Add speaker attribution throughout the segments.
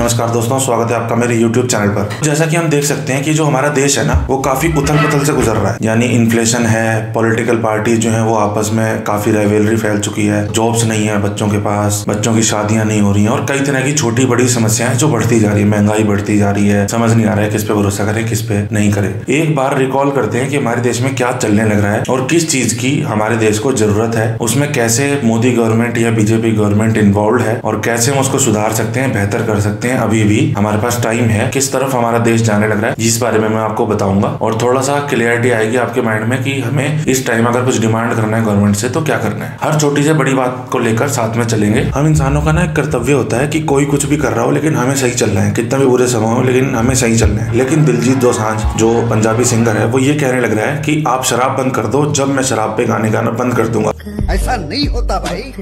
Speaker 1: नमस्कार दोस्तों, स्वागत है आपका मेरे YouTube चैनल पर। जैसा कि हम देख सकते हैं कि जो हमारा देश है ना, वो काफी उथल पुथल से गुजर रहा है। यानी इन्फ्लेशन है, पॉलिटिकल पार्टी जो है वो आपस में काफी राइवलरी फैल चुकी है, जॉब्स नहीं है बच्चों के पास, बच्चों की शादियां नहीं हो रही हैं और कई तरह की छोटी बड़ी समस्याएं जो बढ़ती जा रही है। महंगाई बढ़ती जा रही है, समझ नहीं आ रहा है किस पे भरोसा करें किस पे नहीं करें। एक बार रिकॉल करते हैं कि हमारे देश में क्या चलने लग रहा है और किस चीज की हमारे देश को जरूरत है, उसमें कैसे मोदी गवर्नमेंट या बीजेपी गवर्नमेंट इन्वॉल्व है और कैसे हम उसको सुधार सकते हैं, बेहतर कर सकते हैं। अभी भी हमारे पास टाइम है, किस तरफ हमारा देश जाने लग रहा है, जिस बारे में मैं आपको बताऊंगा और थोड़ा सा क्लियरिटी आएगी आपके माइंड में कि हमें इस टाइम अगर कुछ डिमांड करना है गवर्नमेंट से तो क्या करना है। हर छोटी से बड़ी बात को लेकर साथ में चलेंगे। हम इंसानों का ना एक कर्तव्य होता है कि कोई कुछ भी कर रहा हो लेकिन हमें सही चलना है, कितना भी बुरे समय हो लेकिन हमें सही चलना है। लेकिन दिलजीत दोसांझ जो पंजाबी सिंगर है वो ये कहने लग रहा है कि आप शराब बंद कर दो, जब मैं शराब पे गाने गाना बंद कर दूंगा।
Speaker 2: ऐसा नहीं होता भाई।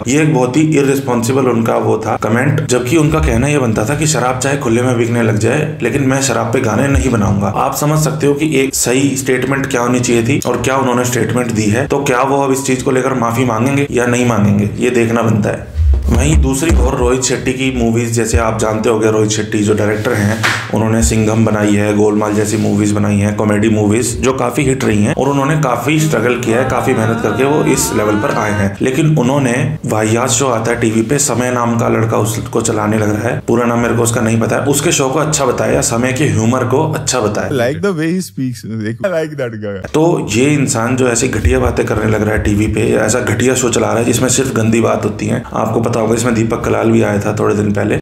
Speaker 1: ये एक बहुत ही इररिस्पॉन्सिबल उनका वो था कमेंट, जबकि उनका कहना यह बनता था कि शराब चाहे खुले में बिकने लग जाए लेकिन मैं शराब पे गाने नहीं बनाऊंगा। आप समझ सकते हो कि एक सही स्टेटमेंट क्या होनी चाहिए थी और क्या उन्होंने स्टेटमेंट दी है। तो क्या वो अब इस चीज को लेकर माफी मांगेंगे या नहीं मांगेंगे, ये देखना बनता है। वहीं दूसरी ओर रोहित शेट्टी की मूवीज, जैसे आप जानते होंगे रोहित शेट्टी जो डायरेक्टर हैं, उन्होंने सिंघम बनाई है, गोलमाल जैसी मूवीज बनाई हैं, कॉमेडी मूवीज जो काफी हिट रही हैं और उन्होंने काफी स्ट्रगल किया है, काफी मेहनत करके वो इस लेवल पर आए हैं। लेकिन उन्होंने वाहियात शो आता है टीवी पे, समय नाम का लड़का उसको चलाने लग रहा है, पूरा नाम मेरे को उसका नहीं पता है, उसके शो को अच्छा बताया, समय के ह्यूमर को अच्छा बताया।
Speaker 3: Like the way he speaks, like that guy.
Speaker 1: तो ये इंसान जो ऐसी घटिया बातें करने लग रहा है टीवी पे, ऐसा घटिया शो चला रहा है जिसमें सिर्फ गंदी बात होती है। आपको पता होगा इसमें दीपक कलाल भी आया था थोड़े दिन पहले।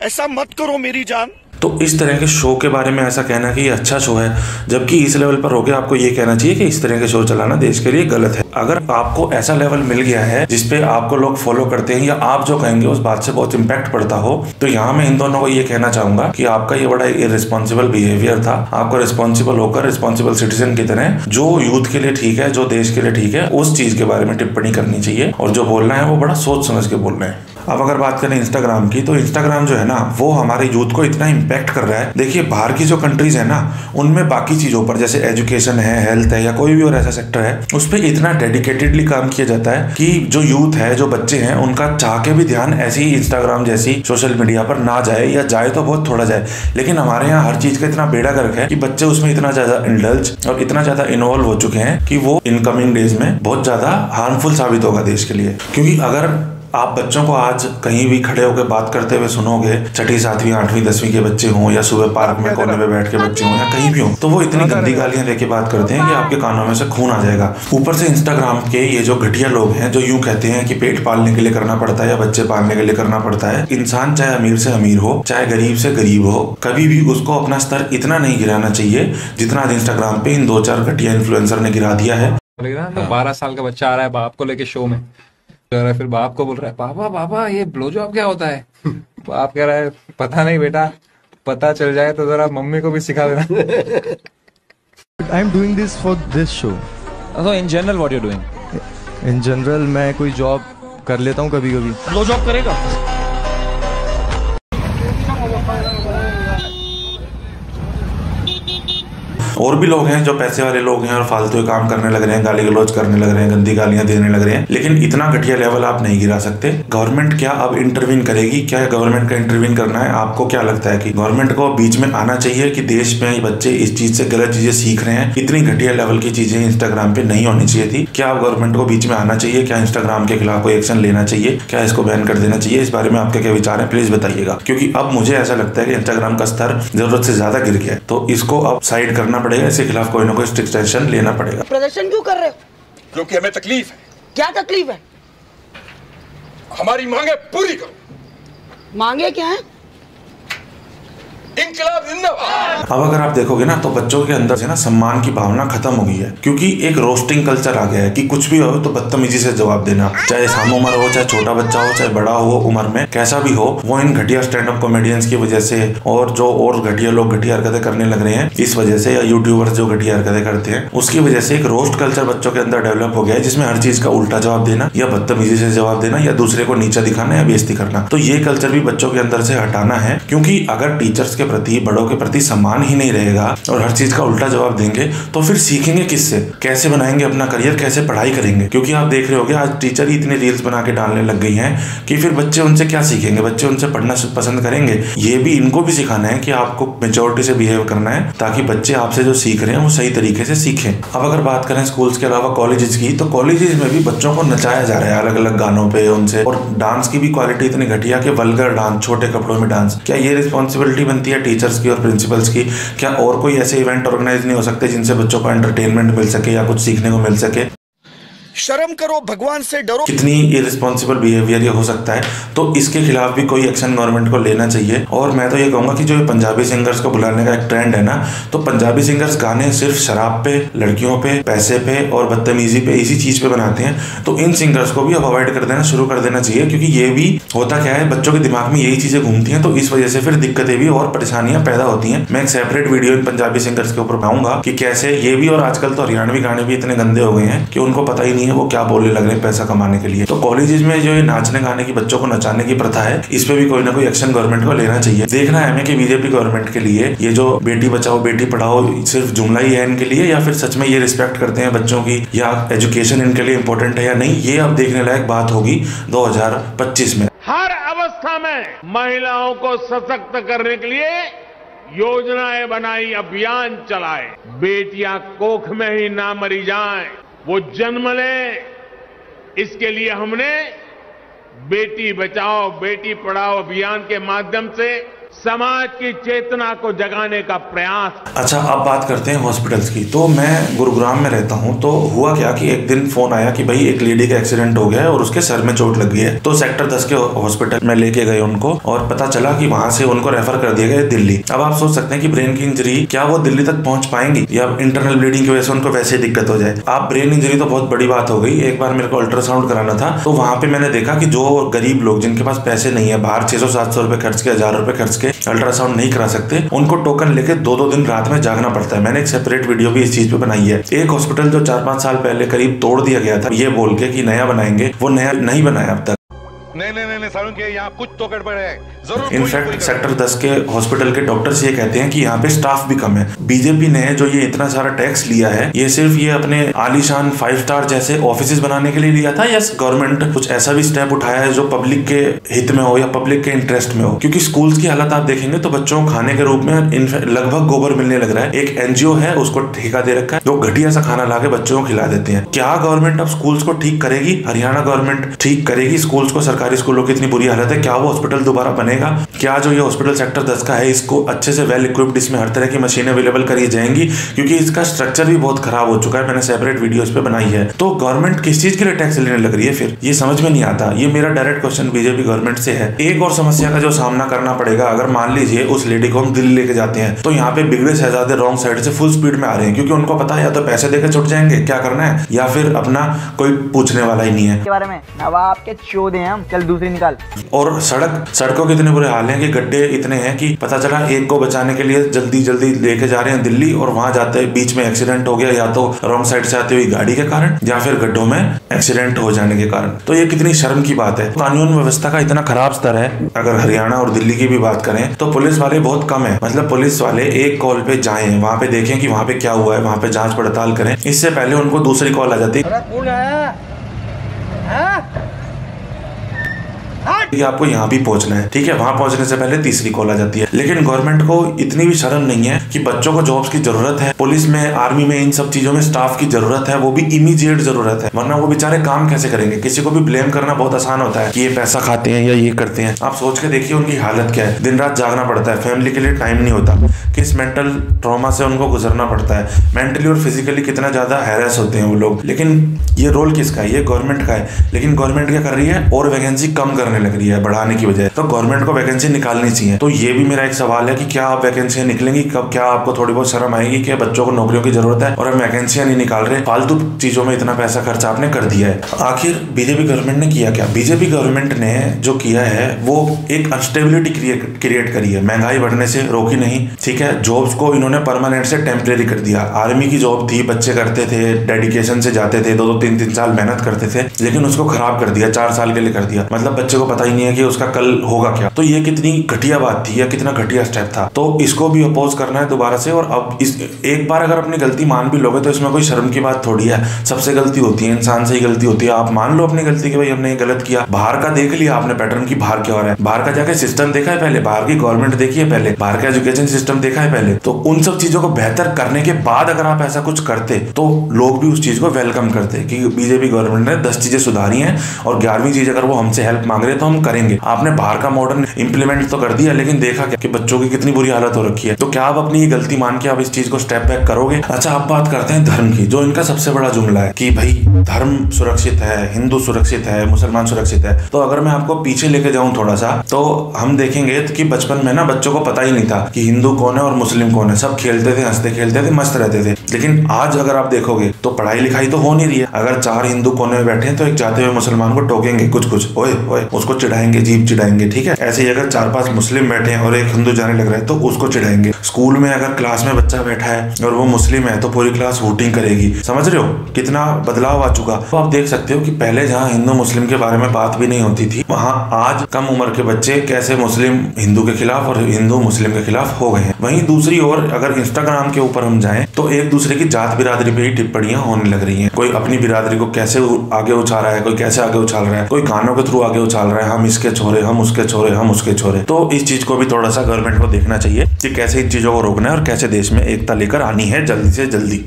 Speaker 2: ऐसा मत करो मेरी जान।
Speaker 1: तो इस तरह के शो के बारे में ऐसा कहना कि ये अच्छा शो है, जबकि इस लेवल पर होके आपको ये कहना चाहिए कि इस तरह के शो चलाना देश के लिए गलत है। अगर आपको ऐसा लेवल मिल गया है जिसपे आपको लोग फॉलो करते हैं या आप जो कहेंगे उस बात से बहुत इंपैक्ट पड़ता हो, तो यहाँ मैं इन दोनों को ये कहना चाहूंगा कि आपका ये बड़ा इररिस्पॉन्सिबल बिहेवियर था। आपको रिस्पॉन्सिबल होकर रिस्पॉन्सिबल सिटीजन की तरह जो यूथ के लिए ठीक है, जो देश के लिए ठीक है, उस चीज के बारे में टिप्पणी करनी चाहिए और जो बोलना है वो बड़ा सोच समझ के बोलना है। अब अगर बात करें इंस्टाग्राम की, तो इंस्टाग्राम जो है ना वो हमारे यूथ को इतना इम्पैक्ट कर रहा है। देखिए बाहर की जो कंट्रीज है ना, उनमें बाकी चीजों पर जैसे एजुकेशन है, हेल्थ है या कोई भी और ऐसा सेक्टर है, उस पर इतना डेडिकेटेडली काम किया जाता है कि जो यूथ है, जो बच्चे हैं, उनका चाह के भी ध्यान ऐसी इंस्टाग्राम जैसी सोशल मीडिया पर ना जाए या जाए तो बहुत थोड़ा जाए। लेकिन हमारे यहाँ हर चीज का इतना बेड़ा गर्क है कि बच्चे उसमें इतना ज्यादा इंडल्ज और इतना ज्यादा इन्वॉल्व हो चुके हैं कि वो इनकमिंग डेज में बहुत ज्यादा हार्मफुल साबित होगा देश के लिए। क्योंकि अगर आप बच्चों को आज कहीं भी खड़े होकर बात करते हुए सुनोगे, छठी 7वीं 8वीं 10वीं के बच्चे हों या सुबह पार्क में कोने में बैठ के बच्चे हों या कहीं भी हों, तो वो इतनी गंदी गालियां लेके बात करते हैं कि आपके कानों में से खून आ जाएगा। ऊपर से इंस्टाग्राम के ये जो घटिया लोग हैं जो यूं कहते हैं कि पेट पालने के लिए करना पड़ता है या बच्चे पालने के लिए करना पड़ता है। इंसान चाहे अमीर से अमीर हो, चाहे गरीब से गरीब हो, कभी भी उसको अपना स्तर इतना नहीं गिराना चाहिए जितना आज इंस्टाग्राम पे इन 2-4 घटिया इन्फ्लुएंसर ने गिरा दिया है।
Speaker 4: 12 साल का बच्चा आ रहा है बाप को लेके शो में, फिर बाप को बोल रहा है पापा पापा ये ब्लो जॉब क्या होता है। बाप कह रहा है पता नहीं बेटा, पता चल जाए तो जरा मम्मी को भी सिखा देना।
Speaker 3: I am doing this for this show.
Speaker 4: So in general what you're doing?
Speaker 3: In general मैं कोई जॉब कर लेता हूँ कभी कभी।
Speaker 2: लो जॉब करेगा।
Speaker 1: और भी लोग हैं जो पैसे वाले लोग हैं और फालतू काम करने लग रहे हैं, गाली गलौज करने लग रहे हैं, गंदी गालियां देने लग रहे हैं, लेकिन इतना घटिया लेवल आप नहीं गिरा सकते। गवर्नमेंट क्या अब इंटरवीन करेगी? क्या गवर्नमेंट का इंटरवीन करना है? आपको क्या लगता है कि गवर्नमेंट को बीच में आना चाहिए कि देश में बच्चे इस चीज से गलत चीजें सीख रहे हैं, इतनी घटिया लेवल की चीजें इंस्टाग्राम पे नहीं होनी चाहिए थी? क्या गवर्नमेंट को बीच में आना चाहिए? क्या इंस्टाग्राम के खिलाफ कोई एक्शन लेना चाहिए? क्या इसको बैन कर देना चाहिए? इस बारे में आपके क्या विचार है, प्लीज बताइएगा। क्योंकि अब मुझे ऐसा लगता है कि इंस्टाग्राम का स्तर जरूरत से ज्यादा गिर गया है, तो इसको अब साइड करना पड़ेगा, इसके खिलाफ कोई ना कोई स्ट्रिक्ट एक्शन लेना पड़ेगा।
Speaker 5: प्रदर्शन क्यों कर रहे हो?
Speaker 2: क्योंकि हमें तकलीफ है।
Speaker 5: क्या तकलीफ है?
Speaker 2: हमारी मांगे पूरी करो।
Speaker 5: मांगे क्या है?
Speaker 2: इंकलाब जिंदाबाद।
Speaker 1: अब अगर आप देखोगे ना तो बच्चों के अंदर से ना सम्मान की भावना खत्म हो गई है, क्योंकि एक रोस्टिंग कल्चर आ गया है कि कुछ भी हो तो बदतमीजी से जवाब देना, चाहे साम उम्र हो, चाहे छोटा बच्चा हो, चाहे बड़ा हो उम्र में, कैसा भी हो, वो इन घटिया स्टैंड अप कॉमेडियंस की वजह से और जो और घटिया लोग घटिया हरकतें करने लग रहे हैं इस वजह से, या यूट्यूबर्स जो घटिया हरकतें करते हैं उसकी वजह से एक रोस्ट कल्चर बच्चों के अंदर डेवलप हो गया है, जिसमें हर चीज का उल्टा जवाब देना या बदतमीजी से जवाब देना या दूसरे को नीचा दिखाना या बेइज्जती करना। तो ये कल्चर भी बच्चों के अंदर से हटाना है, क्योंकि अगर टीचर्स के के प्रति, बड़ों के प्रति सम्मान ही नहीं रहेगा और हर चीज का उल्टा जवाब देंगे तो फिर सीखेंगे किससे? कैसे बनाएंगे अपना करियर, कैसे पढ़ाई करेंगे? क्योंकि आप देख रहे होगे आज टीचर ही इतने रील्स बना के डालने लग गई हैं कि फिर बच्चे उनसे क्या सीखेंगे? बच्चे उनसे पढ़ना पसंद करेंगे? ये भी इनको भी सिखाना है कि आपको मेच्योरिटी से बिहेव करना है ताकि बच्चे आपसे जो सीख रहे हैं वो सही तरीके से सीखें। अब अगर बात करें स्कूल्स के अलावा कॉलेजेस की, तो कॉलेजेस में भी बच्चों को नचाया जा रहा है अलग अलग गानों पे उनसे, और डांस की भी क्वालिटी इतनी घटिया कि वल्गर डांस, छोटे कपड़ों में डांस। क्या ये रिस्पॉन्सिबिलिटी बनती है टीचर्स की और प्रिंसिपल्स की? क्या और कोई ऐसे इवेंट ऑर्गेनाइज नहीं हो सकते जिनसे बच्चों को एंटरटेनमेंट मिल सके या कुछ सीखने को मिल सके?
Speaker 6: शर्म करो, भगवान से डरो।
Speaker 1: कितनी इररिस्पॉन्सिबल बिहेवियर ये हो सकता है, तो इसके खिलाफ भी कोई एक्शन गवर्नमेंट को लेना चाहिए। और मैं तो ये कहूंगा कि जो ये पंजाबी सिंगर्स को बुलाने का एक ट्रेंड है ना, तो पंजाबी सिंगर्स गाने सिर्फ शराब पे, लड़कियों पे, पैसे पे और बदतमीजी पे, इसी चीज पे बनाते हैं। तो इन सिंगर्स को भी अब अवॉइड कर देना शुरू कर देना चाहिए, क्योंकि ये भी होता क्या है, बच्चों के दिमाग में यही चीजें घूमती हैं, तो इस वजह से फिर दिक्कतें भी और परेशानियां पैदा होती हैं। मैं एक सेपरेट वीडियो इन पंजाबी सिंगर्स के ऊपर बनाऊंगा कि कैसे ये भी, और आजकल तो हरियाणवी गाने भी इतने गंदे हो गए हैं कि उनको पता ही नहीं है वो क्या बोलने लग रहे हैं पैसा कमाने के लिए। तो कॉलेजेस में जो ये नाचने गाने की, बच्चों को नचाने की प्रथा है, इस पे भी कोई ना कोई एक्शन गवर्नमेंट को लेना चाहिए। देखना है हमें कि बीजेपी गवर्नमेंट के लिए ये जो बेटी बचाओ बेटी पढ़ाओ सिर्फ जुमला ही है इनके लिए, या फिर सच में ये रिस्पेक्ट करते हैं बच्चों की, या एजुकेशन इनके लिए इंपॉर्टेंट है या नहीं, ये अब देखने लायक बात होगी 2025 में।
Speaker 7: हर अवस्था में महिलाओं को सशक्त करने के लिए योजनाएं बनाई, अभियान चलाए। बेटियां कोख में ही ना मरी जाएं, वो जन्म लें, इसके लिए हमने बेटी बचाओ बेटी पढ़ाओ अभियान के माध्यम से समाज की चेतना को जगाने का प्रयास।
Speaker 1: अच्छा, अब बात करते हैं हॉस्पिटल्स की। तो मैं गुरुग्राम में रहता हूँ, तो हुआ क्या कि एक दिन फोन आया कि भाई एक लेडी का एक्सीडेंट हो गया है और उसके सर में चोट लग गई है। तो सेक्टर 10 के हॉस्पिटल में लेके गए उनको, और पता चला कि वहां से उनको रेफर कर दिया गया दिल्ली। अब आप सोच सकते हैं कि ब्रेन की इंजरी, क्या वो दिल्ली तक पहुंच पाएंगी, या इंटरनल ब्लीडिंग की वजह से उनको वैसे दिक्कत हो जाए? आप ब्रेन इंजरी तो बहुत बड़ी बात हो गई। एक बार मेरे को अल्ट्रासाउंड कराना था, तो वहां पे मैंने देखा कि जो गरीब लोग जिनके पास पैसे नहीं है, बाहर 600-700 रुपए खर्च के, 1000 रुपए खर्च के अल्ट्रासाउंड नहीं करा सकते, उनको टोकन लेके 2-2 दिन रात में जागना पड़ता है। मैंने एक सेपरेट वीडियो भी इस चीज पे बनाई है। एक हॉस्पिटल जो 4-5 साल पहले करीब तोड़ दिया गया था ये बोल के कि नया बनाएंगे, वो नया नहीं बनाया अब तक।
Speaker 8: नहीं सारुण के यहाँ कुछ तो गड़बड़ है जरूर।
Speaker 1: इनफैक्ट सेक्टर 10 के हॉस्पिटल के डॉक्टर्स ये कहते हैं कि यहाँ पे स्टाफ भी कम है। बीजेपी ने जो ये इतना सारा टैक्स लिया है, ये सिर्फ ये अपने आलीशान 5 स्टार जैसे ऑफिसेज बनाने के लिए लिया था, या गवर्नमेंट कुछ ऐसा भी स्टेप उठाया है जो पब्लिक के हित में हो या पब्लिक के इंटरेस्ट में हो? क्योंकि स्कूल्स की हालत आप देखेंगे तो बच्चों को खाने के रूप में लगभग गोबर मिलने लग रहा है। एक एनजीओ है, उसको ठेका दे रखा है, जो घटिया सा खाना ला के बच्चों को खिला देते हैं। क्या गवर्नमेंट अब स्कूल्स को ठीक करेगी? हरियाणा गवर्नमेंट ठीक करेगी स्कूल्स को? सरकारी स्कूलों की इतनी बुरी हालत है, क्या वो हॉस्पिटल दोबारा बनेगा? क्या जो ये हॉस्पिटल सेक्टर 10 का है, इसको अच्छे से वेल इक्विप्ड, इसमें हर तरह की मशीनें अवेलेबल करी जाएंगी? क्योंकि इसका स्ट्रक्चर भी बहुत खराब हो चुका है। मैंने सेपरेट वीडियो इस पे बनाई है। तो गवर्नमेंट किस चीज के लिए टैक्स लेने लग रही है फिर? ये समझ में नहीं आता। ये मेरा डायरेक्ट क्वेश्चन बीजेपी गवर्नमेंट से है। एक और समस्या का जो सामना करना पड़ेगा, अगर मान लीजिए उस लेडी को हम दिल्ली लेके जाते हैं, तो यहाँ पे बिगड़े शहजादे रॉन्ग साइड से फुल स्पीड में आ रहे हैं, क्योंकि उनको पता है या तो पैसे देकर छुट जाएंगे, क्या करना है, या फिर अपना कोई पूछने वाला ही नहीं है।
Speaker 9: के बारे में नवाब के चोदे हैं हम, चल दूसरी निकाल।
Speaker 1: और सड़कों के इतने बुरे हाल हैं कि गड्ढे इतने हैं कि पता चला एक को बचाने के लिए जल्दी लेके जा रहे हैं दिल्ली, और वहां जाते बीच में एक्सीडेंट हो गया, या तो रॉन्ग साइड से आती हुई गाड़ी के कारण, या फिर गड्ढों में एक्सीडेंट हो जाने के कारण। तो ये कितनी शर्म की बात है। कानून व्यवस्था का इतना खराब स्तर है। अगर हरियाणा और दिल्ली की भी बात करें तो पुलिस वाले बहुत कम है। मतलब पुलिस वाले एक कॉल पे जाएं, वहां पे देखें कि वहां पे क्या हुआ है, वहां पे जांच पड़ताल करें, इससे पहले उनको दूसरी कॉल आ जाती है कि आपको यहाँ भी पहुंचना है, ठीक है। वहां पहुंचने से पहले तीसरी कॉल आ जाती है। लेकिन गवर्नमेंट को इतनी भी शर्म नहीं है कि बच्चों को जॉब्स की जरूरत है, पुलिस में, आर्मी में, इन सब चीजों में स्टाफ की जरूरत है, वो भी इमीडिएट जरूरत है, वरना वो बेचारे काम कैसे करेंगे? किसी को भी ब्लेम करना बहुत आसान होता है कि ये पैसा खाते हैं या ये करते हैं। आप सोच के देखिए उनकी हालत क्या है। दिन रात जागना पड़ता है, फैमिली के लिए टाइम नहीं होता, किस मेंटल ट्रॉमा से उनको गुजरना पड़ता है, मेंटली और फिजिकली कितना ज्यादा हैरेस होते हैं वो लोग। लेकिन ये रोल किसका है? ये गवर्नमेंट का है। लेकिन गवर्नमेंट क्या कर रही है? और वैकेंसी कम करने लग रही है बढ़ाने की बजाय। तो गवर्नमेंट को वैकेंसी निकालनी चाहिए। तो ये भी मेरा एक सवाल है कि क्या आप वैकेंसियां निकलेंगी कब? क्या आपको थोड़ी बहुत शर्म आएगी कि बच्चों को नौकरियों की जरूरत है और हम वैकेंसियां नहीं निकाल रहे? फालतू चीजों में इतना पैसा खर्च आपने कर दिया है। आखिर बीजेपी गवर्नमेंट ने किया क्या? बीजेपी गवर्नमेंट ने जो किया है वो एक अनस्टेबिलिटी क्रिएट करी है। महंगाई बढ़ने से रोकी नहीं, ठीक है। जॉब्स को इन्होंने परमानेंट से टेम्परेरी कर दिया। आर्मी की जॉब थी, बच्चे करते थे, डेडिकेशन से जाते थे, 2-2 3-3 साल मेहनत करते थे, लेकिन उसको खराब कर दिया, 4 साल के लिए कर दिया। मतलब बच्चे को पता ही नहीं है कि उसका कल होगा क्या। तो ये कितनी घटिया बात थी या कितना घटिया स्टेप था। तो इसको भी अपोज करना है दोबारा से। और अब इस एक बार अगर अपनी गलती मान भी लोगे तो इसमें कोई शर्म की बात थोड़ी है। सबसे गलती होती है, इंसान से ही गलती होती है। आप मान लो अपनी गलती कि भाई हमने ये गलत किया। बाहर का देख लिया आपने पैटर्न की बाहर क्या हो रहा है, बाहर का जाके सिस्टम देखा है पहले, बाहर की गवर्नमेंट देखी है पहले, बाहर का एजुकेशन सिस्टम देखा है पहले। तो उन सब चीजों को बेहतर करने के बाद अगर आप ऐसा कुछ करते तो लोग भी उस चीज को वेलकम करते कि बीजेपी गवर्नमेंट ने 10 चीजें सुधारी हैं और 11वीं चीज अगर वो हमसे हेल्प मांग रहे तो हम करेंगे। आपने बाहर का मॉडर्न इंप्लीमेंट तो कर दिया, लेकिन देखा क्या कि बच्चों की कितनी बुरी हालत हो रखी है। तो क्या आप अपनी ये गलती मान के आप इस चीज को स्टेप बैक करोगे? अच्छा, आप बात करते हैं धर्म की, जो इनका सबसे बड़ा जुमला है कि भाई धर्म सुरक्षित है, हिंदू सुरक्षित है, मुसलमान सुरक्षित है। तो अगर मैं आपको पीछे लेके जाऊं थोड़ा सा, तो हम देखेंगे कि बचपन में ना बच्चों को पता ही नहीं था कि हिंदू कौन है और मुस्लिम कौन है। सब खेलते थे, हंसते खेलते थे, मस्त रहते थे। लेकिन आज अगर आप देखोगे तो पढ़ाई लिखाई तो हो नहीं रही है। अगर 4 हिंदू कोने में बैठे हैं तो एक जाते हुए मुसलमान को टोकेंगे, कुछ ओए ओए, उसको चिढ़ाएंगे, जीभ चिढ़ाएंगे, ठीक है। ऐसे ही अगर 4-5 मुस्लिम बैठे हैं और एक हिंदू जाने लग रहा है तो उसको चिढ़ाएंगे। स्कूल में अगर क्लास में बच्चा बैठा है और वो मुस्लिम है तो पूरी क्लास वोटिंग करेगी। समझ रहे हो कितना बदलाव आ चुका। तो आप देख सकते हो कि पहले जहाँ हिंदू मुस्लिम के बारे में बात भी नहीं होती थी, वहाँ आज कम उम्र के बच्चे कैसे मुस्लिम हिंदू के खिलाफ और हिंदू मुस्लिम के खिलाफ हो गए हैं। वहीं दूसरी ओर अगर इंस्टाग्राम के ऊपर हम जाएं तो एक दूसरे की जात बिरादरी पे ही टिप्पणियां होने लग रही हैं। कोई अपनी बिरादरी को कैसे आगे उछाल रहा है, कोई कैसे आगे उछाल रहा है, कोई गानों के थ्रू आगे उछाल रहा है, हम इसके छोरे, हम उसके छोरे, हम उसके छोरे। तो इस चीज को भी थोड़ा सा गवर्नमेंट को देखना चाहिए कि कैसे इन चीजों को रोकना है और कैसे देश में एकता लेकर आनी है जल्दी से जल्दी।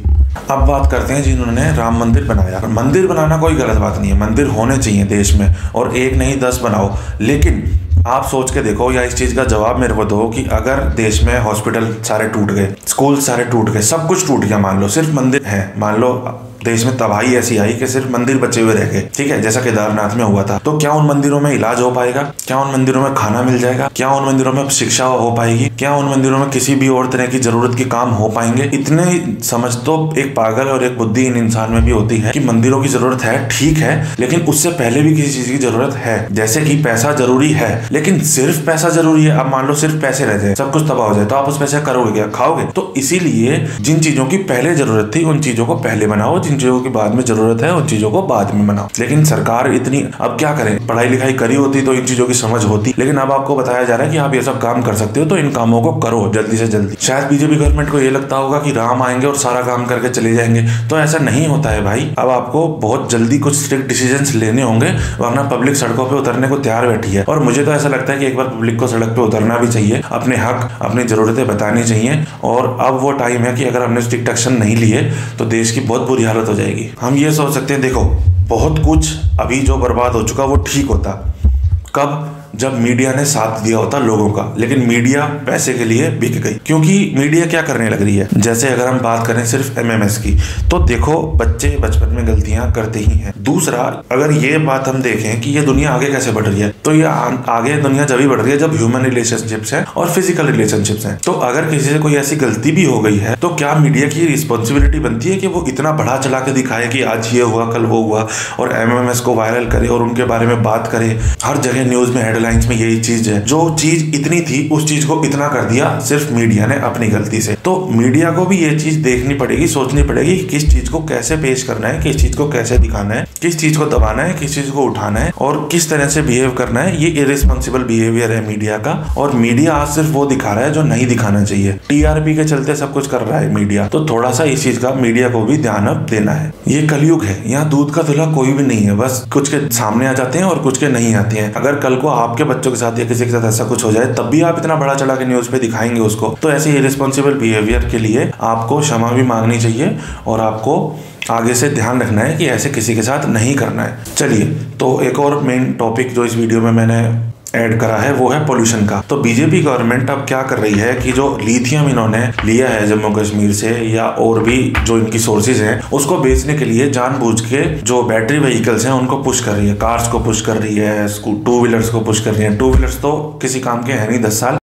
Speaker 1: अब बात करते हैं जिन्होंने राम मंदिर बनाया। मंदिर बनाना कोई गलत बात नहीं है, मंदिर होने चाहिए देश में, और एक नहीं 10 बनाओ। लेकिन आप सोच के देखो या इस चीज का जवाब मेरे को दो कि अगर देश में हॉस्पिटल सारे टूट गए, स्कूल सारे टूट गए, सब कुछ टूट गया, मान लो सिर्फ मंदिर है, मान लो देश में तबाही ऐसी आई कि सिर्फ मंदिर बचे हुए रह गए, ठीक है, जैसा केदारनाथ में हुआ था, तो क्या उन मंदिरों में इलाज हो पाएगा? क्या उन मंदिरों में खाना मिल जाएगा? क्या उन मंदिरों में शिक्षा हो पाएगी? क्या उन मंदिरों में किसी भी और तरह की जरूरत के काम हो पाएंगे? इतने समझ तो एक पागल और एक बुद्धिहीन इंसान में भी होती है कि मंदिरों की जरूरत है, ठीक है, लेकिन उससे पहले भी किसी चीज की जरूरत है। जैसे कि पैसा जरूरी है, लेकिन सिर्फ पैसा जरूरी है। अब मान लो सिर्फ पैसे रह जाए, सब कुछ तबाह हो जाए, तो आप उस पैसे करोगे क्या? खाओगे? तो इसीलिए जिन चीजों की पहले जरूरत थी उन चीजों को पहले बनाओ, जिन चीजों की बाद में जरूरत है उन चीजों को बाद में बनाओ। लेकिन सरकार इतनी, अब क्या करें, पढ़ाई लिखाई करी होती तो इन चीजों की समझ होती, लेकिन अब आपको बताया जा रहा है कि आप ये सब काम कर सकते हो, तो इन कामों को करो जल्दी से जल्दी। शायद बीजेपी गवर्नमेंट को ये लगता होगा कि राम आएंगे और सारा काम करके चले जाएंगे, तो ऐसा नहीं होता है भाई। अब आपको बहुत जल्दी कुछ स्ट्रिक्ट डिसीजंस लेने होंगे, वरना पब्लिक सड़कों पे उतरने को तैयार बैठी है। और मुझे तो ऐसा लगता है कि एक बार पब्लिक को सड़क पे उतरना भी चाहिए, अपने हक अपनी जरूरतें बतानी चाहिए। और अब वो टाइम है कि अगर हमने स्ट्रिक्ट एक्शन नहीं लिए तो देश की बहुत बुरी हालत हो जाएगी। हम ये सोच सकते हैं, देखो बहुत कुछ अभी जो बर्बाद हो चुका वो ठीक होता कब, जब मीडिया ने साथ दिया होता लोगों का। लेकिन मीडिया पैसे के लिए बिक गई, क्योंकि मीडिया क्या करने लग रही है। जैसे अगर हम बात करें सिर्फ MMS की, तो देखो बच्चे बचपन में गलतियां करते ही हैं। दूसरा, अगर ये बात हम देखें कि ये दुनिया आगे कैसे बढ़ रही है, तो ये आगे दुनिया जब ही बढ़ रही है जब ह्यूमन रिलेशनशिप्स हैं और फिजिकल रिलेशनशिप्स हैं। तो अगर किसी से कोई ऐसी गलती भी हो गई है तो क्या मीडिया की रिस्पॉन्सिबिलिटी बनती है कि वो इतना बढ़ा चला के दिखाए कि आज ये हुआ कल वो हुआ, और MMS को वायरल करे और उनके बारे में बात करे। हर जगह न्यूज में हेडलाइंस में यही चीज है, जो चीज इतनी थी उस चीज को इतना कर दिया सिर्फ मीडिया ने अपनी गलती से। तो मीडिया को भी ये चीज देखनी पड़ेगी, सोचनी पड़ेगी कि किस चीज को कैसे पेश करना है, किस चीज को कैसे दिखाना है, किस चीज को दबाना है, किस चीज को उठाना है और किस तरह से बिहेव करना है। ये इरेस्पॉन्सिबल बिहेवियर है मीडिया का, और मीडिया आज सिर्फ वो दिखा रहा है जो नहीं दिखाना चाहिए। TRP के चलते सब कुछ कर रहा है मीडिया, तो थोड़ा सा इस चीज का मीडिया को भी ध्यान अब देना है। ये कलयुग है, यहाँ दूध का धुला कोई भी नहीं है, बस कुछ के सामने आ जाते हैं और कुछ के नहीं आते हैं। अगर कल को आपके बच्चों के साथ या किसी के साथ ऐसा कुछ हो जाए तब भी आप इतना बड़ा चढ़ा के न्यूज पे दिखाएंगे उसको। तो ऐसे इरेस्पॉन्सिबल बिहेवियर के लिए आपको क्षमा भी मांगनी चाहिए और आपको आगे से ध्यान रखना है कि ऐसे किसी के साथ नहीं करना है। चलिए, तो एक और मेन टॉपिक जो इस वीडियो में मैंने ऐड करा है वो है पोल्यूशन का। तो बीजेपी गवर्नमेंट अब क्या कर रही है कि जो लिथियम इन्होंने लिया है जम्मू कश्मीर से या और भी जो इनकी सोर्सेज हैं, उसको बेचने के लिए जानबूझ के जो बैटरी व्हीकल्स हैं उनको पुश कर रही है, कार्स को पुश कर रही है, 2 व्हीलर्स को पुश कर रही है। 2 व्हीलर्स तो किसी काम के हैं नहीं 10 साल।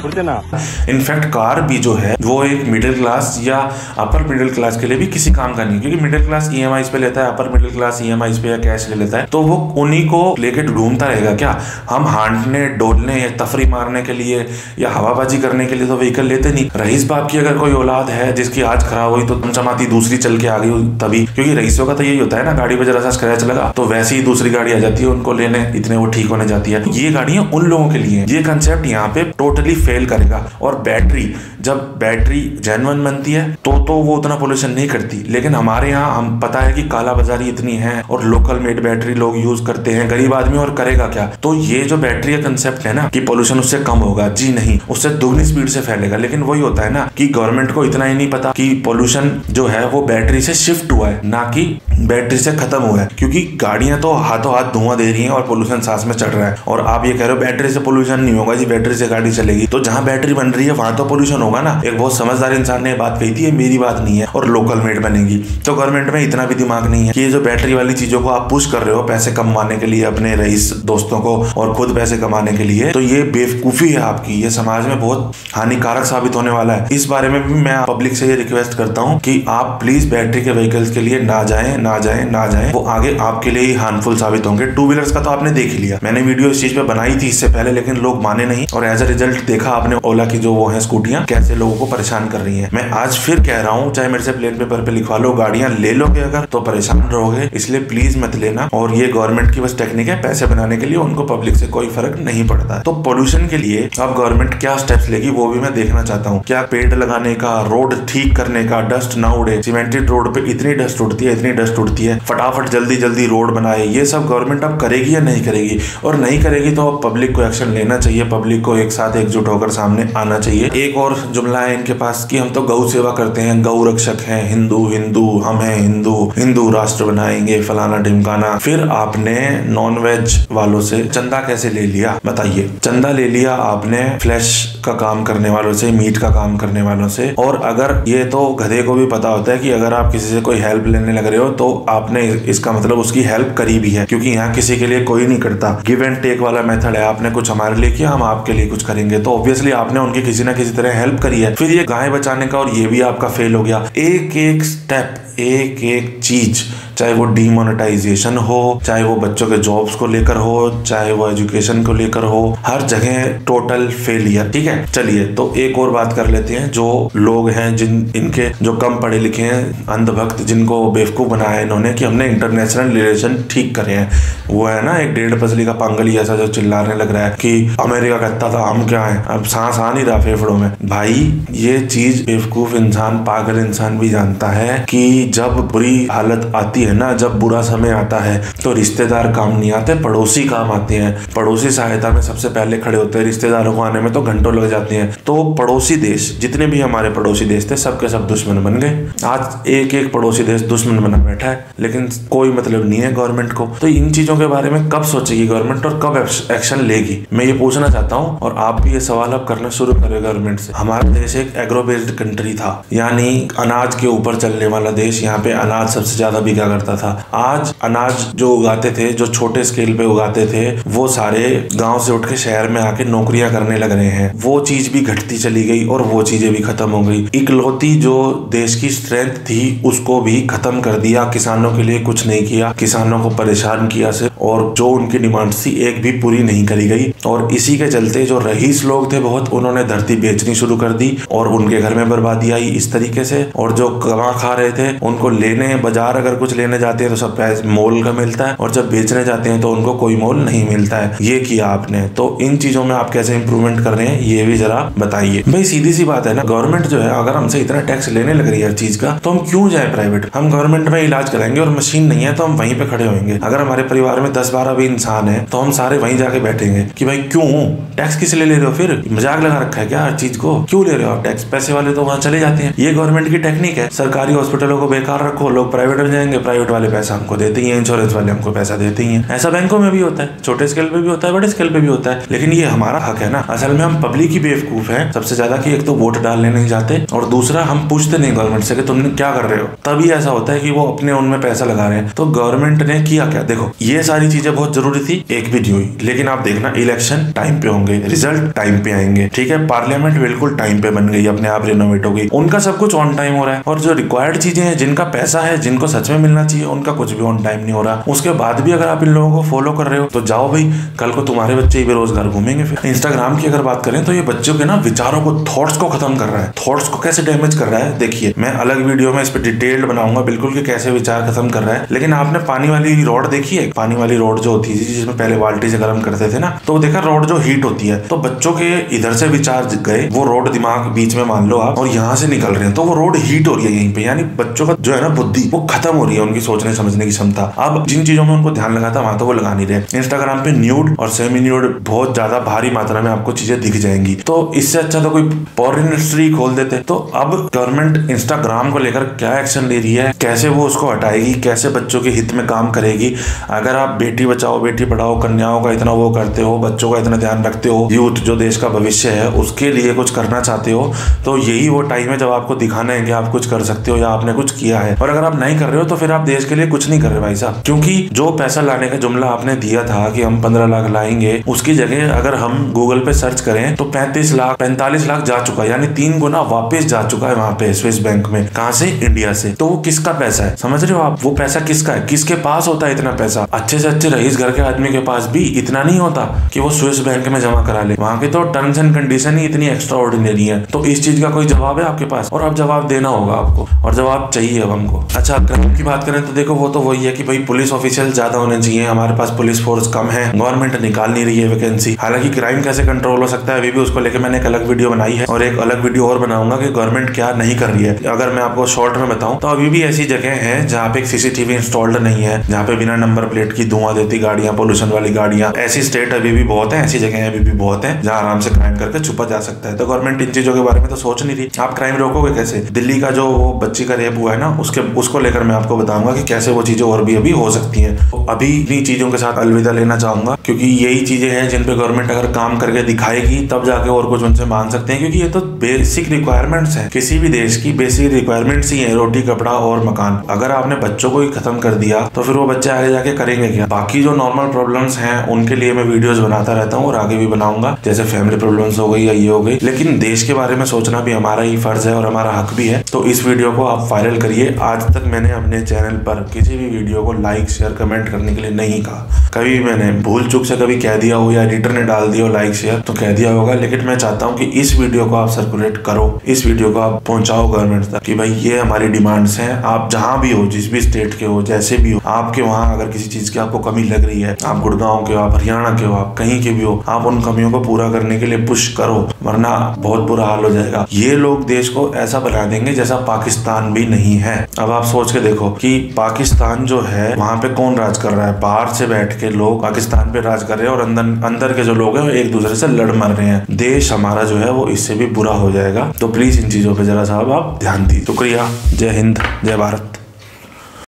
Speaker 1: इनफैक्ट कार भी जो है वो एक मिडिल क्लास या अपर मिडिल क्लास के लिए भी किसी काम का नहीं है, क्योंकि मिडिल क्लास ईएमआई पे लेता है, अपर मिडिल क्लास ईएमआई पे या कैश ले लेता है, तो वो उन्हीं को लेके ढूंढता रहेगा। क्या हम हांटने डोलने या तफरी मारने के लिए या हवाबाजी करने के लिए तो व्हीकल लेते नहीं। रईस बाप की अगर कोई औलाद है जिसकी आज खराब हुई तो चमचमाती दूसरी चल के आ गई तभी, क्योंकि रईसों का तो यही होता है ना, गाड़ी पे जरा सा स्क्रैच लगा तो वैसे ही दूसरी गाड़ी आ जाती है उनको लेने, इतने वो ठीक होने जाती है। ये गाड़ियां उन लोगों के लिए, ये कंसेप्ट यहाँ पे टोटली फेल करेगा। और बैटरी, जब बैटरी जेन्युइन बनती है तो वो उतना पोल्यूशन नहीं करती, लेकिन हमारे यहाँ हम पता है कि काला बाजारी इतनी है और लोकल मेड बैटरी लोग यूज करते हैं, गरीब आदमी और करेगा क्या। तो ये जो बैटरी का कंसेप्ट है ना कि पोल्यूशन उससे कम होगा, जी नहीं, उससे दुगनी स्पीड से फैलेगा। लेकिन वही होता है ना कि गवर्नमेंट को इतना ही नहीं पता कि पोल्यूशन जो है वो बैटरी से शिफ्ट हुआ है, ना कि बैटरी से खत्म हुआ है, क्योंकि गाड़ियां तो हाथों हाथ धुआं दे रही हैं और पोल्यूशन सांस में चढ़ रहा है। और आप ये कह रहे हो बैटरी से पोल्यूशन नहीं होगा जी, बैटरी से गाड़ी चलेगी, तो जहां बैटरी बन रही है वहां तो पोल्यूशन होगा ना। एक बहुत समझदार इंसान ने बात कही थी, ये मेरी बात नहीं है, और लोकल मेड बनेगी। तो गवर्नमेंट में इतना भी दिमाग नहीं है कि ये जो बैटरी वाली चीजों को आप पुश कर रहे हो पैसे कमाने के लिए अपने रईस दोस्तों को और खुद पैसे कमाने के लिए, तो ये बेवकूफी है आपकी, ये समाज में बहुत हानिकारक साबित होने वाला है। इस बारे में भी मैं पब्लिक से ये रिक्वेस्ट करता हूँ कि आप प्लीज बैटरी के व्हीकल्स के लिए ना जाएं, ना जाएं, ना जाएं, वो आगे आपके लिए ही हार्मफुल साबित होंगे। टू व्हीलर्स का तो आपने देख ही लिया, मैंने वीडियो इस चीज पे बनाई थी इससे पहले, लेकिन लोग माने नहीं, और एज अ रिजल्ट देखा आपने ओला की जो वो है स्कूटियां कैसे लोगों को परेशान कर रही हैं। मैं आज फिर कह रहा हूँ, चाहे मेरे से प्लेन पेपर पे लिखवा लो, गाड़ियां ले लोगे अगर तो परेशान रहोगे, इसलिए प्लीज मत लेना। और ये गवर्नमेंट की बस टेक्निक है पैसे बनाने के लिए, उनको पब्लिक से कोई फर्क नहीं पड़ता है। तो पोल्यूशन के लिए अब गवर्नमेंट क्या स्टेप्स लेगी वो भी मैं देखना चाहता हूँ। क्या पेड़ लगाने का, रोड ठीक करने का, डस्ट ना उड़े, सीमेंटेड रोड पे इतनी डस्ट उड़ती है, इतनी डस्ट उड़ती है, फटाफट जल्दी जल्दी रोड बनाए, ये सब गवर्नमेंट अब करेगी या नहीं करेगी। और नहीं करेगी तो अब पब्लिक को एक्शन लेना चाहिए, पब्लिक को एक साथ एकजुट होकर सामने आना चाहिए। एक और जुमला है इनके पास कि हम तो गौ सेवा करते हैं, गौ रक्षक हैं, हिंदू हिंदू हम हैं, हिंदू हिंदू राष्ट्र बनाएंगे, फलाना ढिमकाना। फिर आपने नॉन वेज वालों से चंदा कैसे ले लिया बताइए? चंदा ले लिया आपने फ्लैश का काम करने वालों से, मीट का काम करने वालों से। और अगर ये तो गधे को भी पता होता है कि अगर आप किसी से कोई हेल्प लेने लग रहे हो तो आपने इसका मतलब उसकी हेल्प करी भी है, क्योंकि यहाँ किसी के लिए कोई नहीं करता, गिव एंड टेक वाला मेथड है। आपने कुछ हमारे लिए किया, हम आपके लिए कुछ करेंगे, तो ऑब्वियसली आपने उनकी किसी ना किसी तरह हेल्प करी है। फिर ये गाय बचाने का, और ये भी आपका फेल हो गया। एक एक स्टेप, एक एक चीज, चाहे वो डीमोनेटाइजेशन हो, चाहे वो बच्चों के जॉब्स को लेकर हो, चाहे वो एजुकेशन को लेकर हो, हर जगह टोटल फेलियर। ठीक है, चलिए तो एक और बात कर लेते हैं। जो लोग हैं इनके जो कम पढ़े लिखे हैं, अंधभक्त, जिनको बेवकूफ बनाया है इन्होंने कि हमने इंटरनेशनल रिलेशन ठीक करे हैं, वो है ना एक 1.5 पसली का पांगली ऐसा जो चिल्लाने लग रहा है कि अमेरिका कहता था हम क्या है, अब सांस आ नहीं रहा फेफड़ों में। भाई ये चीज बेवकूफ इंसान, पागल इंसान भी जानता है कि जब बुरी हालत आती है ना, जब बुरा समय आता है तो रिश्तेदार काम नहीं आते, पड़ोसी काम आते हैं। पड़ोसी सहायता में सबसे पहले खड़े होते हैं, रिश्तेदारों को आने में तो घंटों लग जाते हैं। तो पड़ोसी देश, जितने भी हमारे पड़ोसी देश थे, सबके सब दुश्मन बन गए। आज एक एक पड़ोसी देश दुश्मन बना बैठा है, लेकिन कोई मतलब नहीं है गवर्नमेंट को। तो इन चीजों के बारे में कब सोचेगी गवर्नमेंट और कब एक्शन लेगी, मैं ये पूछना चाहता हूँ। और आप भी ये सवाल अब करना शुरू करें गवर्नमेंट से। हमारा देश एक एग्रो बेस्ड कंट्री था, यानी अनाज के ऊपर चलने वाला देश। यहाँ पे अनाज सबसे ज्यादा बिका करता था। आज अनाज जो उगाते थे, जो छोटे स्केल पे उगाते थे, वो सारे गांव से उठ के शहर में आके नौकरियां करने लग रहे हैं। वो चीज भी घटती चली गई और वो चीजें भी खत्म हो गई। इकलौती जो देश की स्ट्रेंथ थी उसको भी खत्म कर दिया। किसानों के लिए कुछ नहीं किया, किसानों को परेशान किया सिर्फ, और जो उनकी डिमांड थी एक भी पूरी नहीं करी गई। और इसी के चलते जो रईस लोग थे बहुत, उन्होंने धरती बेचनी शुरू कर दी और उनके घर में बर्बादी आई इस तरीके से। और जो कमा खा रहे थे उनको लेने, बाजार अगर कुछ लेने जाते हैं तो सब मोल का मिलता है, और जब बेचने जाते हैं तो उनको कोई मोल नहीं मिलता है। ये किया आपने। तो इन चीजों में आप कैसे इंप्रूवमेंट कर रहे हैं ये भी जरा बताइए। भाई सीधी सी बात है ना, गवर्नमेंट जो है अगर हमसे इतना टैक्स लेने लग रही है हर चीज का, तो हम क्यों जाए प्राइवेट? हम गवर्नमेंट में इलाज कराएंगे और मशीन नहीं है तो हम वहीं पे खड़े होंगे। अगर हमारे परिवार में 10-12 भी इंसान है तो हम सारे वहीं जाके बैठेंगे कि भाई क्यों टैक्स किस लिए ले रहे हो? फिर मजाक लगा रखा है क्या हर चीज को? क्यों ले रहे हो आप टैक्स? पैसे वाले तो वहां चले जाते हैं। ये गवर्नमेंट की टेक्निक है। सरकारी हॉस्पिटलों को बेकार रखो, लोग प्राइवेट में जाएंगे, प्राइवेट वाले पैसा हमको देते ही हैं, इंश्योरेंस वाले हमको पैसा देते ही हैं। ऐसा बैंकों में भी होता है, छोटे स्केल पे भी होता है, बड़े स्केल पे भी होता है। लेकिन ये हमारा हक है ना। असल में हम पब्लिक ही बेवकूफ है सबसे ज्यादा, कि एक तो वोट डालने नहीं जाते और दूसरा हम पूछते नहीं गवर्नमेंट से कि तुमने क्या कर रहे हो। तभी ऐसा होता है कि वो अपने उनमें पैसा लगा रहे हैं। तो गवर्नमेंट ने किया क्या? देखो ये सारी चीजें बहुत जरूरी थी, एक भी नहीं हुई। लेकिन आप देखना इलेक्शन टाइम पे होंगे, रिजल्ट टाइम पे पे आएंगे। ठीक है, पार्लियामेंट बिल्कुल टाइम पे बन गई, अपने आप रिनोवेट हो गई, उनका सब कुछ ऑन टाइम हो रहा है। और जो रिक्वायर्ड चीजें हैं, जिनका पैसा है, जिनको सच में मिलना चाहिए, उनका कुछ भी ऑन टाइम नहीं हो रहा। उसके बाद भी अगर आप इन लोगों को फॉलो कर रहे हो तो जाओ भाई, कल को तुम्हारे बच्चे ही बेरोजगार घूमेंगे। फिर इंस्टाग्राम की अगर बात करें तो ये बच्चों के ना विचारों को, थॉट्स को खत्म कर रहा है। थॉट्स को कैसे डैमेज कर रहा है देखिए, मैं अलग वीडियो में इस पर डिटेल्ड बनाऊंगा बिल्कुल कि कैसे विचार खत्म कर रहा है। लेकिन आपने पानी वाली रॉड देखी है? पानी वाली रॉड जो होती है जिसमें पहले बाल्टी से गर्म करते थे ना, तो देखा रॉड जो हीट होती है, तो बच्चों के इधर से विचार गए, वो रॉड दिमाग बीच में मान लो आप, और यहाँ से निकल रहे हैं, तो वो रॉड हीट हो रही है यहीं पे। यानी बच्चों का जो है ना बुद्धि, वो खत्म हो रही है, उनकी सोचने समझने की क्षमता। अब जिन चीजों में उनको ध्यान लगा था वहां तो वो लगा नहीं रहे। इंस्टाग्राम पे न्यूड और सेमी न्यूड बहुत ज्यादा भारी मात्रा में आपको चीजें दिख जाएंगी, तो इससे अच्छा तो कोई पॉर्न इंडस्ट्री खोल देते। तो अब गवर्नमेंट इंस्टाग्राम को लेकर क्या एक्शन ले रही है, कैसे वो उसको हटाएगी, कैसे बच्चों के हित में काम करेगी। अगर आप बेटी बचाओ बेटी पढ़ाओ कन्याओं का इतना वो करते हो, बच्चों का इतना ध्यान रखते हो, यूथ जो देश का भविष्य है उसके लिए कुछ करना चाहते हो, तो यही वो टाइम है जब आपको दिखाना है कि आप कुछ कर सकते हो या आपने कुछ किया है। और अगर आप नहीं कर रहे हो तो फिर आप देश के लिए कुछ नहीं कर रहे भाई साहब, क्योंकि जो पैसा लाने का जुमला आपने दिया था कि हम 15 लाख लाएंगे, उसकी जगह अगर हम गूगल पे सर्च करें तो 45 लाख जा चुका है, यानी 3 गुना वापस जा चुका है वहां पे स्विस बैंक में। कहां से? इंडिया से। तो वो किसका पैसा है, समझ रहे हो आप? वो पैसा किसका है, किसके पास होता है इतना पैसा? अच्छे से अच्छे रईस घर के आदमी के पास भी इतना नहीं होता कि वो स्विस बैंक में जमा करा ले। वहां के तो टर्म्स एंड कंडीशन ही इतनी एक्स्ट्रा ऑर्डिनरी है। तो इस चीज का कोई जवाब है आपके पास? और अब जवाब देना होगा आपको, और जवाब चाहिए अब हमको। अच्छा, क्राइम की बात करें तो देखो वो तो वही है कि भाई पुलिस ऑफिशियल ज्यादा होने चाहिए, हमारे पास पुलिस फोर्स कम है, गवर्नमेंट निकाल नहीं रही है वैकेंसी। हालांकि क्राइम कैसे कंट्रोल हो सकता है अभी भी उसको लेकर मैंने एक अलग वीडियो बनाई है, और एक अलग वीडियो और बनाऊंगा कि गवर्नमेंट क्या नहीं कर रही है। अगर मैं आपको शॉर्ट में बताऊं तो अभी भी ऐसी जगह है जहाँ पे सीसीटीवी इंस्टॉल्ड नहीं है, जहाँ पे बिना नंबर प्लेट की धुआं देती गाड़ियां, पोल्यूशन वाली गाड़ियां, ऐसी स्टेट अभी भी बहुत है, ऐसी जगह अभी भी बहुत है जहाँ आराम से क्राइम करके छुपा जा सकता है। तो गवर्नमेंट इन चीजों के बारे में तो सोच नहीं रही। आप क्राइम रोकोगे कैसे? दिल्ली का जो वो बच्ची का रेप हुआ है ना, उसको लेकर मैं आपको बताऊंगा कि कैसे वो चीजें और भी अभी हो सकती हैं। तो अभी इन्हीं चीजों के साथ अलविदा लेना चाहूंगा, क्योंकि यही चीजें हैं जिन पे गवर्नमेंट अगर काम करके दिखाएगी तब जाके और कुछ उनसे मान सकते हैं, क्योंकि ये तो बेसिक रिक्वायरमेंट्स है किसी भी देश की, बेसिक रिक्वायरमेंट्स ही है, रोटी कपड़ा और मकान। अगर आपने बच्चों को ही खत्म कर दिया तो फिर वो बच्चे आगे जाके करेंगे क्या? बाकी जो नॉर्मल प्रॉब्लम्स हैं उनके लिए मैं वीडियोस बनाता रहता हूँ और आगे भी बनाऊंगा, जैसे फैमिली प्रॉब्लम्स हो गई या ये हो गई। लेकिन देश के बारे में सोचना भी हमारा ही फर्ज है और हमारा हक भी है। तो इस वीडियो को आप वायरल करिए। आज तक मैंने अपने चैनल पर किसी भी वीडियो को लाइक शेयर कमेंट करने के लिए नहीं कहा, कभी मैंने भूल चूक से कभी कह दिया हो या एडिटर ने डाल दिया हो लाइक शेयर तो कह दिया होगा, लेकिन मैं चाहता हूँ कि इस वीडियो को आप सर्कुलेट करो, इस वीडियो को आप पहुंचाओ गवर्नमेंट तक कि भाई ये हमारी डिमांड्स हैं। आप जहां भी हो, जिस भी स्टेट के हो, जैसे भी हो, आपके वहां अगर किसी चीज की आपको कमी लग रही है, आप गुड़गांव के हो, आप हरियाणा के हो, आप कहीं के भी हो, आप उन कमियों को पूरा करने के लिए पुश करो, वरना बहुत बुरा हाल हो जाएगा। ये लोग देश को ऐसा बना देंगे जैसा पाकिस्तान भी नहीं है। अब आप सोच के देखो कि पाकिस्तान जो है वहां पे कौन राज कर रहा है? बाहर से बैठ के लोग पाकिस्तान पे राज कर रहे हैं और अंदर के जो लोग हैं वो एक दूसरे से लड़ मर रहे हैं। देश हमारा जो है वो इससे भी बुरा हो जाएगा। तो प्लीज इन चीजों पे जरा साहब आप ध्यान दीजिए। शुक्रिया। जय हिंद, जय भारत।